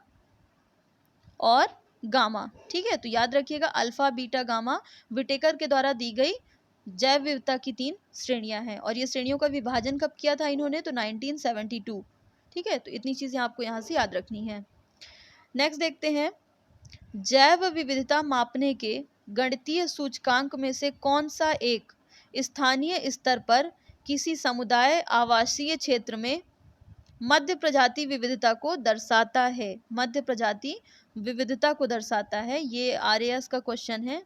और गामा। ठीक है, तो याद रखिएगा, अल्फा, बीटा, गामा विटेकर के द्वारा दी गई जैव विविधता की 3 श्रेणियां हैं। और ये श्रेणियों का विभाजन कब किया था इन्होंने? तो 1972। ठीक है, तो इतनी चीज़ें आपको यहाँ से याद रखनी है। नेक्स्ट देखते हैं, जैव विविधता मापने के गणितीय सूचकांक में से कौन सा एक स्थानीय स्तर पर किसी समुदाय आवासीय क्षेत्र में मध्य प्रजाति विविधता को दर्शाता है? मध्य प्रजाति विविधता को दर्शाता है। ये आरएएस का क्वेश्चन है,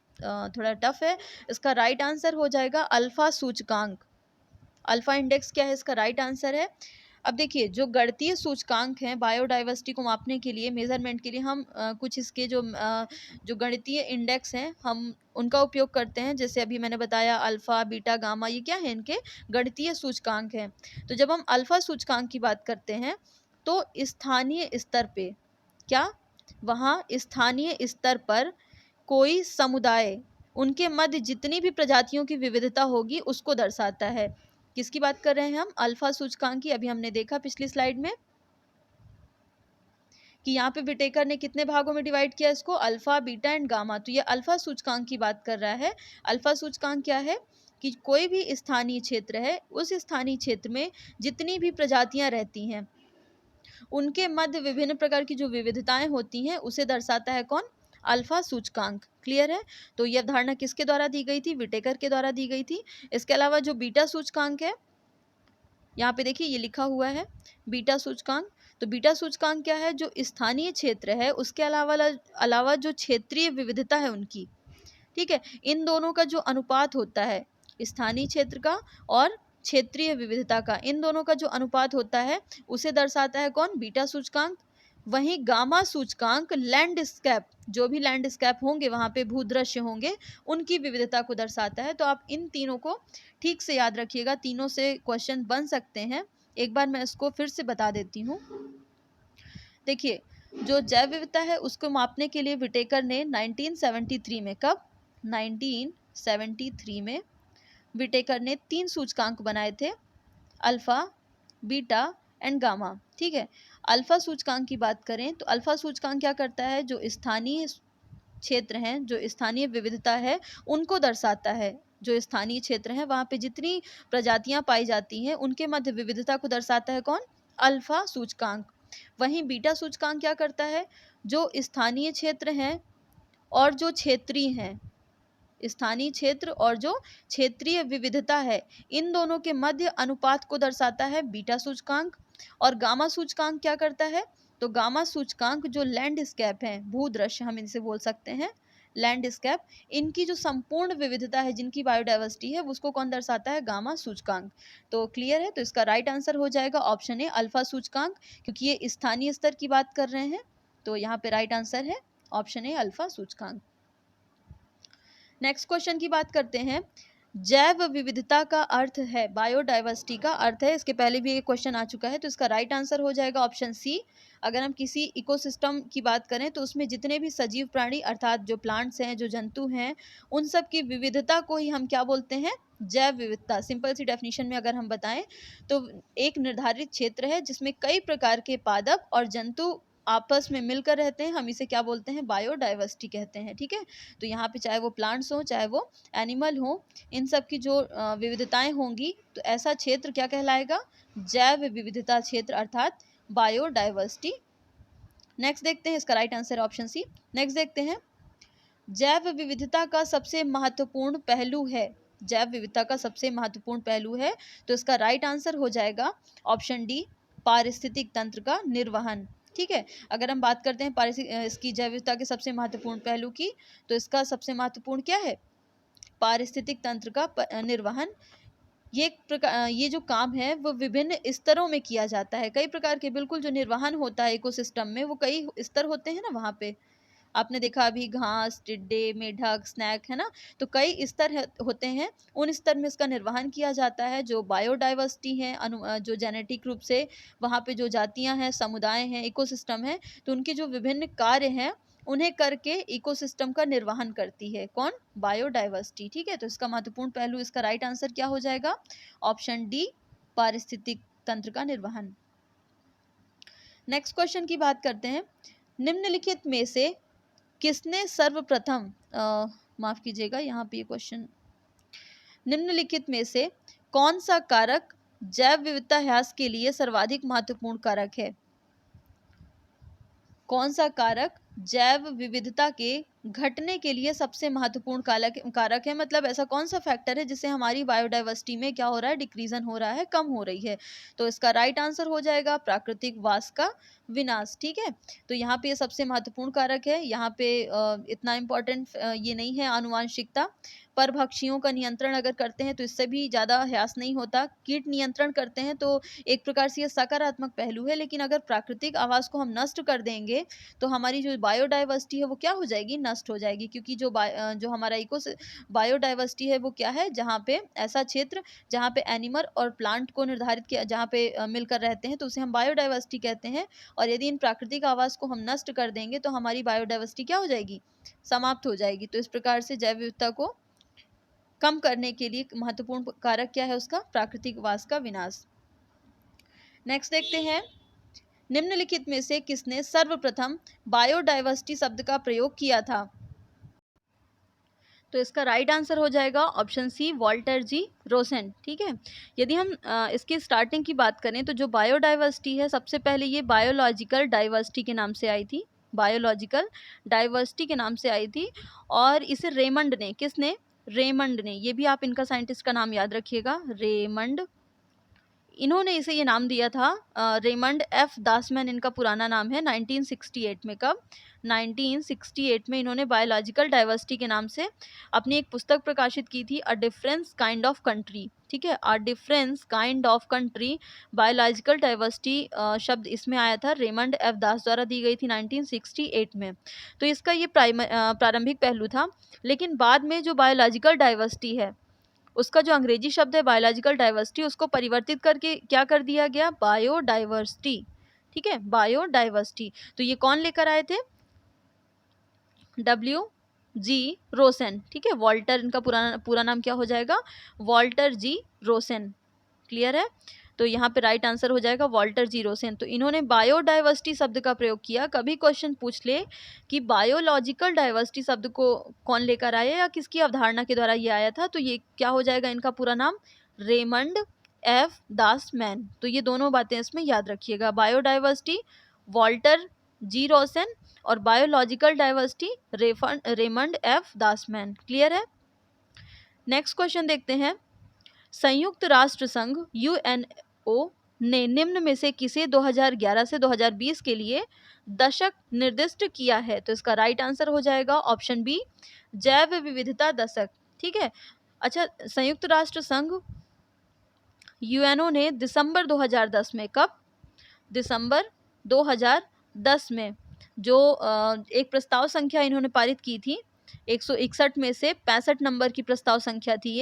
थोड़ा टफ है। इसका राइट आंसर हो जाएगा अल्फा सूचकांक। अल्फा इंडेक्स क्या है, इसका राइट आंसर है। अब देखिए, जो गणितीय सूचकांक हैं बायोडाइवर्सिटी को मापने के लिए, मेजरमेंट के लिए हम कुछ इसके जो गणितीय इंडेक्स हैं हम उनका उपयोग करते हैं। जैसे अभी मैंने बताया अल्फा, बीटा, गामा, ये क्या है, इनके गणितीय सूचकांक हैं। तो जब हम अल्फा सूचकांक की बात करते हैं तो स्थानीय स्तर पे क्या, वहाँ स्थानीय स्तर पर कोई समुदाय, उनके मध्य जितनी भी प्रजातियों की विविधता होगी उसको दर्शाता है। किसकी बात कर रहे हैं हम? अल्फा सूचकांक की। अभी हमने देखा पिछली स्लाइड में कि यहाँ पे विटेकर ने कितने भागों में डिवाइड किया इसको, अल्फा, बीटा एंड गामा। तो ये अल्फा सूचकांक की बात कर रहा है। अल्फा सूचकांक क्या है कि कोई भी स्थानीय क्षेत्र है, उस स्थानीय क्षेत्र में जितनी भी प्रजातियां रहती हैं उनके मध्य विभिन्न प्रकार की जो विविधताएं होती हैं उसे दर्शाता है कौन? अल्फा सूचकांक। क्लियर है? तो यह अवधारणा किसके द्वारा दी गई थी? विटेकर के द्वारा दी गई थी। इसके अलावा जो बीटा सूचकांक है, यहाँ पे देखिए ये लिखा हुआ है बीटा सूचकांक। तो बीटा सूचकांक क्या है? जो स्थानीय क्षेत्र है उसके अलावा जो क्षेत्रीय विविधता है उनकी, ठीक है, इन दोनों का जो अनुपात होता है, स्थानीय क्षेत्र का और क्षेत्रीय विविधता का, इन दोनों का जो अनुपात होता है उसे दर्शाता है कौन? बीटा सूचकांक। वहीं गामा सूचकांक लैंडस्केप, जो भी लैंडस्केप होंगे वहाँ पे भूदृश्य होंगे, उनकी विविधता को दर्शाता है। तो आप इन तीनों को ठीक से याद रखिएगा, तीनों से क्वेश्चन बन सकते हैं। एक बार मैं इसको फिर से बता देती हूँ। देखिए, जो जैव विविधता है उसको मापने के लिए विटेकर ने 1973 में, कब? 1973 में विटेकर ने 3 सूचकांक बनाए थे, अल्फा, बीटा एंड गामा। ठीक है, अल्फा सूचकांक की बात करें तो अल्फा सूचकांक क्या करता है? जो स्थानीय क्षेत्र हैं, जो स्थानीय विविधता है उनको दर्शाता है। जो स्थानीय क्षेत्र हैं वहाँ पे जितनी प्रजातियां पाई जाती हैं उनके मध्य विविधता को दर्शाता है कौन? अल्फा सूचकांक। वहीं बीटा सूचकांक क्या करता है? जो स्थानीय क्षेत्र हैं और जो क्षेत्रीय हैं, स्थानीय क्षेत्र और जो क्षेत्रीय विविधता है, इन दोनों के मध्य अनुपात को दर्शाता है बीटा सूचकांक। और गामा सूचकांक क्या करता है? तो गामा सूचकांक जो लैंडस्केप है, भूदृश्य हम इनसे बोल सकते हैं, लैंडस्केप, इनकी जो संपूर्ण विविधता है, जिनकी बायोडाइवर्सिटी है, उसको कौन दर्शाता है? गामा सूचकांक। तो क्लियर है? तो इसका राइट आंसर हो जाएगा ऑप्शन ए, अल्फा सूचकांक, क्योंकि ये स्थानीय स्तर की बात कर रहे हैं। तो यहाँ पे राइट आंसर है ऑप्शन ए, अल्फा सूचकांक। नेक्स्ट क्वेश्चन की बात करते हैं। जैव विविधता का अर्थ है, बायोडाइवर्सिटी का अर्थ है, इसके पहले भी एक क्वेश्चन आ चुका है, तो इसका राइट आंसर हो जाएगा ऑप्शन सी। अगर हम किसी इकोसिस्टम की बात करें तो उसमें जितने भी सजीव प्राणी, अर्थात जो प्लांट्स हैं, जो जंतु हैं, उन सब की विविधता को ही हम क्या बोलते हैं? जैव विविधता। सिंपल सी डेफिनेशन में अगर हम बताएं तो एक निर्धारित क्षेत्र है जिसमें कई प्रकार के पादप और जंतु आपस में मिलकर रहते हैं, हम इसे क्या बोलते हैं? बायोडाइवर्सिटी कहते हैं। ठीक है, तो यहाँ पे चाहे वो प्लांट्स हो चाहे वो एनिमल हो, इन सब की जो विविधताएं होंगी, तो ऐसा क्षेत्र क्या कहलाएगा? जैव विविधता क्षेत्र, अर्थात बायोडाइवर्सिटी। नेक्स्ट देखते हैं, इसका right answer option C. Next देखते हैं, जैव विविधता का सबसे महत्वपूर्ण पहलू है, जैव विविधता का सबसे महत्वपूर्ण पहलू है, तो इसका राइट आंसर हो जाएगा ऑप्शन डी, पारिस्थितिक तंत्र का निर्वहन। ठीक है, अगर हम बात करते हैं इसकी जैव विविधता के सबसे महत्वपूर्ण पहलू की, तो इसका सबसे महत्वपूर्ण क्या है? पारिस्थितिक तंत्र का निर्वहन। ये जो काम है वो विभिन्न स्तरों में किया जाता है, कई प्रकार के, बिल्कुल जो निर्वहन होता है इकोसिस्टम में, वो कई स्तर होते हैं ना वहाँ पे। आपने देखा अभी घास, टिड्डे, मेढक, स्नैक, है ना, तो कई स्तर होते हैं, उन स्तर में इसका निर्वहन किया जाता है। जो बायोडाइवर्सिटी है, जो जेनेटिक रूप से वहाँ पे जो जातियाँ हैं, समुदाय हैं, इकोसिस्टम है, तो उनके जो विभिन्न कार्य हैं उन्हें करके इकोसिस्टम का निर्वहन करती है कौन? बायोडाइवर्सिटी। ठीक है, तो इसका महत्वपूर्ण पहलू, इसका राइट आंसर क्या हो जाएगा? ऑप्शन डी, पारिस्थितिक तंत्र का निर्वहन। नेक्स्ट क्वेश्चन की बात करते हैं। निम्नलिखित में से किसने सर्वप्रथम, माफ कीजिएगा यहाँ पे ये क्वेश्चन, निम्नलिखित में से कौन सा कारक जैव विविधता ह्रास के लिए सर्वाधिक महत्वपूर्ण कारक है? कौन सा कारक जैव विविधता के घटने के लिए सबसे महत्वपूर्ण कारक है? मतलब ऐसा कौन सा फैक्टर है जिससे हमारी बायोडाइवर्सिटी में क्या हो रहा है, डिक्रीजन हो रहा है, कम हो रही है? तो इसका राइट आंसर हो जाएगा प्राकृतिक वास का विनाश। ठीक है, तो यहाँ पे सबसे महत्वपूर्ण कारक है। यहाँ पे इतना इम्पोर्टेंट ये नहीं है आनुवांशिकता। परभक्षियों का नियंत्रण अगर करते हैं तो इससे भी ज़्यादा ह्रास नहीं होता। कीट नियंत्रण करते हैं तो एक प्रकार से ये सकारात्मक पहलू है, लेकिन अगर प्राकृतिक आवास को हम नष्ट कर देंगे तो हमारी जो बायोडाइवर्सिटी है वो क्या हो जाएगी, नष्ट हो जाएगी। क्योंकि जो हमारा बायोडाइवर्सिटी है वो क्या है, जहाँ पे ऐसा क्षेत्र जहाँ पे एनिमल और प्लांट को निर्धारित किया, जहाँ पे मिलकर रहते हैं, तो उसे हम बायोडाइवर्सिटी कहते हैं। और यदि इन प्राकृतिक आवास को हम नष्ट कर देंगे तो हमारी बायोडाइवर्सिटी क्या हो जाएगी, समाप्त हो जाएगी। तो इस प्रकार से जैव विविधता को कम करने के लिए महत्वपूर्ण कारक क्या है उसका, प्राकृतिक वास का विनाश। नेक्स्ट देखते हैं, निम्नलिखित में से किसने सर्वप्रथम बायोडाइवर्सिटी शब्द का प्रयोग किया था? तो इसका राइट आंसर हो जाएगा option C, Walter G Rosen. ठीक है, यदि हम इसकी स्टार्टिंग की बात करें तो जो बायोडाइवर्सिटी है सबसे पहले ये बायोलॉजिकल डाइवर्सिटी के नाम से आई थी, बायोलॉजिकल डाइवर्सिटी के नाम से आई थी। और इसे रेमंड ने, किसने, रेमंड ने, ये भी आप इनका साइंटिस्ट का नाम याद रखिएगा, रेमंड, इन्होंने इसे ये नाम दिया था। रेमंड एफ दासमैन इनका पुराना नाम है। 1968 में, कब, 1968 में इन्होंने बायोलॉजिकल डाइवर्सिटी के नाम से अपनी एक पुस्तक प्रकाशित की थी, a difference kind of country. ठीक है, a difference kind of country, biological diversity शब्द इसमें आया था, रेमंड एफ दास द्वारा दी गई थी 1968 में। तो इसका ये प्रारंभिक पहलू था। लेकिन बाद में जो बायोलॉजिकल डाइवर्सिटी है उसका जो अंग्रेजी शब्द है बायोलॉजिकल डाइवर्सिटी, उसको परिवर्तित करके क्या कर दिया गया, बायोडाइवर्सिटी। ठीक है, बायोडाइवर्सिटी। तो ये कौन लेकर आए थे, डब्ल्यू जी रोसेन। ठीक है, वॉल्टर इनका पूरा नाम क्या हो जाएगा, वॉल्टर जी रोसेन। क्लियर है, तो यहाँ पे राइट आंसर हो जाएगा वॉल्टर जी रोसेन। तो इन्होंने बायोडाइवर्सिटी शब्द का प्रयोग किया। कभी क्वेश्चन पूछ ले कि बायोलॉजिकल डाइवर्सिटी शब्द को कौन लेकर आया या किसकी अवधारणा के द्वारा ये आया था, तो ये क्या हो जाएगा इनका पूरा नाम, रेमंड एफ दासमैन। तो ये दोनों बातें इसमें याद रखिएगा, बायोडाइवर्सिटी वॉल्टर जी रोसेन और biological diversity Raymond F Dasmann. Clear है, नेक्स्ट क्वेश्चन देखते हैं, संयुक्त राष्ट्र संघ यूएनओ ने निम्न में से किसे 2011 से 2020 के लिए दशक निर्दिष्ट किया है? तो इसका राइट आंसर हो जाएगा ऑप्शन बी, जैव विविधता दशक। ठीक है, अच्छा, संयुक्त राष्ट्र संघ यूएनओ ने दिसंबर 2010 में, कब, दिसंबर 2010 में जो एक प्रस्ताव संख्या इन्होंने पारित की थी, 161 में से 65 नंबर की प्रस्ताव संख्या थी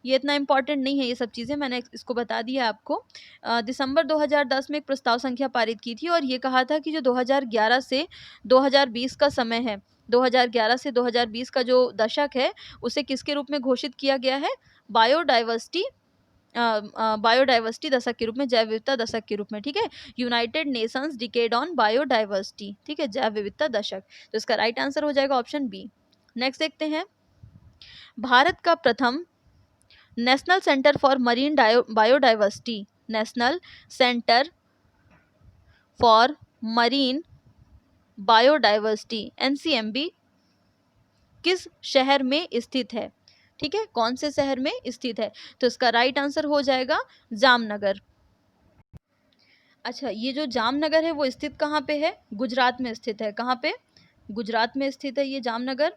ये इतना इम्पॉर्टेंट नहीं है ये सब चीज़ें, मैंने इसको बता दिया आपको। दिसंबर 2010 में एक प्रस्ताव संख्या पारित की थी और ये कहा था कि जो 2011 से 2020 का समय है, 2011 से 2020 का जो दशक है उसे किसके रूप में घोषित किया गया है, बायोडाइवर्सिटी बायोडाइवर्सिटी दशक के रूप में, जैव विविधता दशक के रूप में। ठीक है, United Nations decade on biodiversity. ठीक है, जैव विविधता दशक। तो इसका राइट आंसर हो जाएगा ऑप्शन बी। नेक्स्ट देखते हैं, भारत का प्रथम national centre for marine biodiversity, national centre for marine biodiversity NCMB किस शहर में स्थित है? ठीक है, कौन से शहर में स्थित है? तो इसका राइट आंसर हो जाएगा जामनगर। अच्छा, ये जो जामनगर है वो स्थित कहाँ पे है, गुजरात में स्थित है। कहाँ पे, गुजरात में स्थित है ये जामनगर।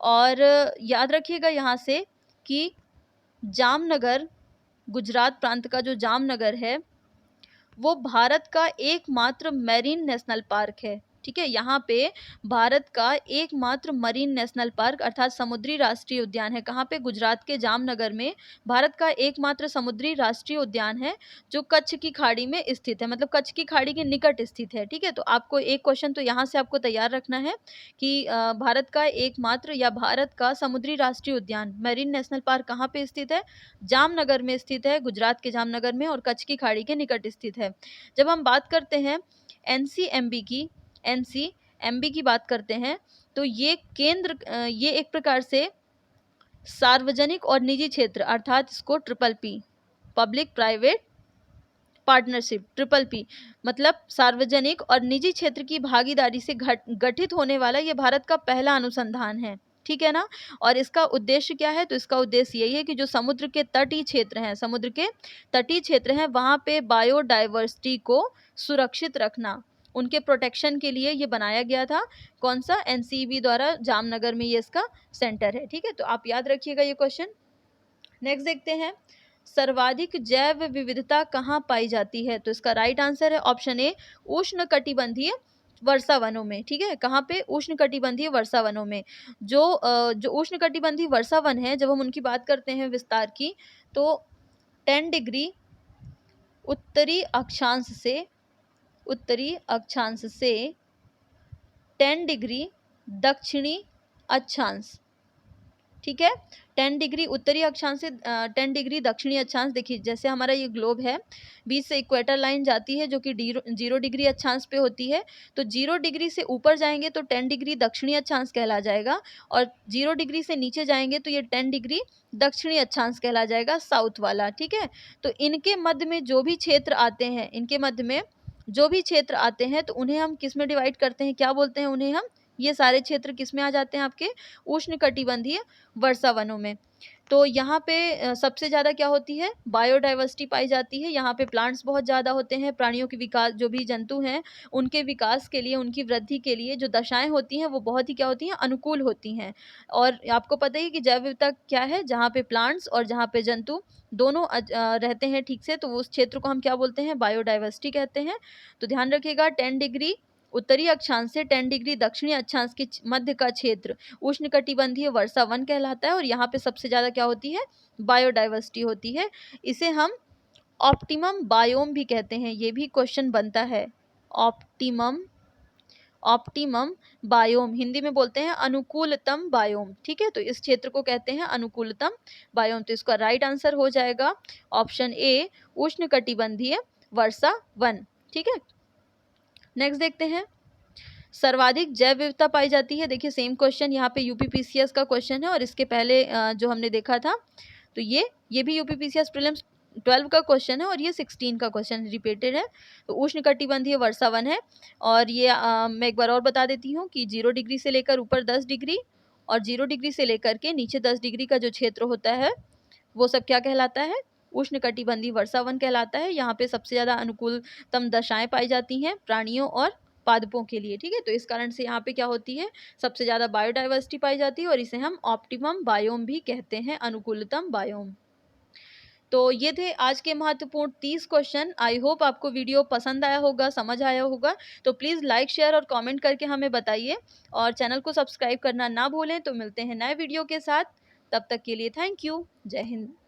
और याद रखिएगा यहाँ से कि जामनगर, गुजरात प्रांत का जो जामनगर है वो भारत का एकमात्र मैरीन नेशनल पार्क है। ठीक है, यहाँ पे भारत का एकमात्र मरीन नेशनल पार्क अर्थात समुद्री राष्ट्रीय उद्यान है। कहाँ पे, गुजरात के जामनगर में भारत का एकमात्र समुद्री राष्ट्रीय उद्यान है जो कच्छ की खाड़ी में स्थित है, मतलब कच्छ की खाड़ी के निकट स्थित है। ठीक है, तो आपको एक क्वेश्चन तो यहाँ से आपको तैयार रखना है कि भारत का एकमात्र या भारत का समुद्री राष्ट्रीय उद्यान मैरीन नेशनल पार्क कहाँ पे स्थित है, जामनगर में स्थित है, गुजरात के जामनगर में, और कच्छ की खाड़ी के निकट स्थित है। जब हम बात करते हैं एनसीएमबी की बात करते हैं तो ये केंद्र, ये एक प्रकार से सार्वजनिक और निजी क्षेत्र अर्थात इसको triple P, public private partnership, triple P, मतलब सार्वजनिक और निजी क्षेत्र की भागीदारी से गठित होने वाला ये भारत का पहला अनुसंधान है, ठीक है ना। और इसका उद्देश्य क्या है, तो इसका उद्देश्य यही है कि जो समुद्र के तटीय क्षेत्र हैं, समुद्र के तटीय क्षेत्र हैं, वहाँ पे बायोडाइवर्सिटी को सुरक्षित रखना, उनके प्रोटेक्शन के लिए ये बनाया गया था। कौन सा, एनसीबी द्वारा, जामनगर में ये इसका सेंटर है, ठीक है। तो आप याद रखिएगा ये क्वेश्चन। नेक्स्ट देखते हैं, सर्वाधिक जैव विविधता कहाँ पाई जाती है, तो इसका राइट आंसर है ऑप्शन ए, उष्णकटिबंधीय वर्षा वनों में, ठीक है। कहाँ पे, उष्णकटिबंधीय वर्षा वनों में। जो उष्णकटिबंधीय वर्षा वन है, जब हम उनकी बात करते हैं विस्तार की, तो 10 डिग्री उत्तरी अक्षांश से 10 डिग्री दक्षिणी अक्षांश, ठीक है। 10 डिग्री उत्तरी अक्षांश से 10 डिग्री दक्षिणी अक्षांश। देखिए जैसे हमारा ये ग्लोब है, बीच से इक्वेटर लाइन जाती है जो कि 0 डिग्री अक्षांश पे होती है, तो 0 डिग्री से ऊपर जाएंगे तो 10 डिग्री दक्षिणी अक्षांश कहला जाएगा, और 0 डिग्री से नीचे जाएंगे तो ये 10 डिग्री दक्षिणी अक्षांश कहला जाएगा, साउथ वाला, ठीक है। तो इनके मध्य में जो भी क्षेत्र आते हैं, इनके मध्य में जो भी क्षेत्र आते हैं, तो उन्हें हम किस में डिवाइड करते हैं, क्या बोलते हैं उन्हें हम, ये सारे क्षेत्र किस में आ जाते हैं, आपके उष्णकटिबंधीय वर्षा वनों में। तो यहाँ पे सबसे ज़्यादा क्या होती है, बायोडाइवर्सिटी पाई जाती है। यहाँ पे प्लांट्स बहुत ज़्यादा होते हैं, प्राणियों के विकास, जो भी जंतु हैं उनके विकास के लिए, उनकी वृद्धि के लिए जो दशाएं होती हैं वो बहुत ही क्या होती हैं, अनुकूल होती हैं। और आपको पता ही कि जैव विविधता क्या है, जहाँ पे प्लांट्स और जहाँ पे जंतु दोनों रहते हैं ठीक से, तो उस क्षेत्र को हम क्या बोलते हैं, बायोडाइवर्सिटी कहते हैं। तो ध्यान रखिएगा, 10 डिग्री उत्तरी अक्षांश से 10 डिग्री दक्षिणी अक्षांश के मध्य का क्षेत्र उष्णकटिबंधीय वर्षा वन कहलाता है, और यहाँ पे सबसे ज़्यादा क्या होती है, बायोडाइवर्सिटी होती है। इसे हम ऑप्टिमम बायोम भी कहते हैं, ये भी क्वेश्चन बनता है। ऑप्टिमम बायोम, हिंदी में बोलते हैं अनुकूलतम बायोम, ठीक है। तो इस क्षेत्र को कहते हैं अनुकूलतम बायोम। तो इसका राइट आंसर हो जाएगा ऑप्शन ए, उष्णकटिबंधीय वर्षा वन, ठीक है। नेक्स्ट देखते हैं, सर्वाधिक जैव विविधता पाई जाती है। देखिए सेम क्वेश्चन यहाँ पे यूपीपीसीएस का क्वेश्चन है, और इसके पहले जो हमने देखा था, तो ये भी यूपीपीसीएस प्रीलिम्स 12 का क्वेश्चन है, और ये 16 का क्वेश्चन रिपीटेड है। तो उष्णकटिबंधीय वर्षा वन है, और ये मैं एक बार और बता देती हूँ कि 0 डिग्री से लेकर ऊपर 10 डिग्री और 0 डिग्री से लेकर के नीचे 10 डिग्री का जो क्षेत्र होता है वो सब क्या कहलाता है, उष्णकटिबंधीय वर्षा वन कहलाता है। यहाँ पे सबसे ज़्यादा अनुकूलतम दशाएं पाई जाती हैं प्राणियों और पादपों के लिए, ठीक है। तो इस कारण से यहाँ पे क्या होती है, सबसे ज़्यादा बायोडाइवर्सिटी पाई जाती है, और इसे हम ऑप्टिमम बायोम भी कहते हैं, अनुकूलतम बायोम। तो ये थे आज के महत्वपूर्ण 30 क्वेश्चन। आई होप आपको वीडियो पसंद आया होगा, समझ आया होगा। तो प्लीज़ लाइक, शेयर और कमेंट करके हमें बताइए, और चैनल को सब्सक्राइब करना ना भूलें। तो मिलते हैं नए वीडियो के साथ, तब तक के लिए थैंक यू, जय हिंद।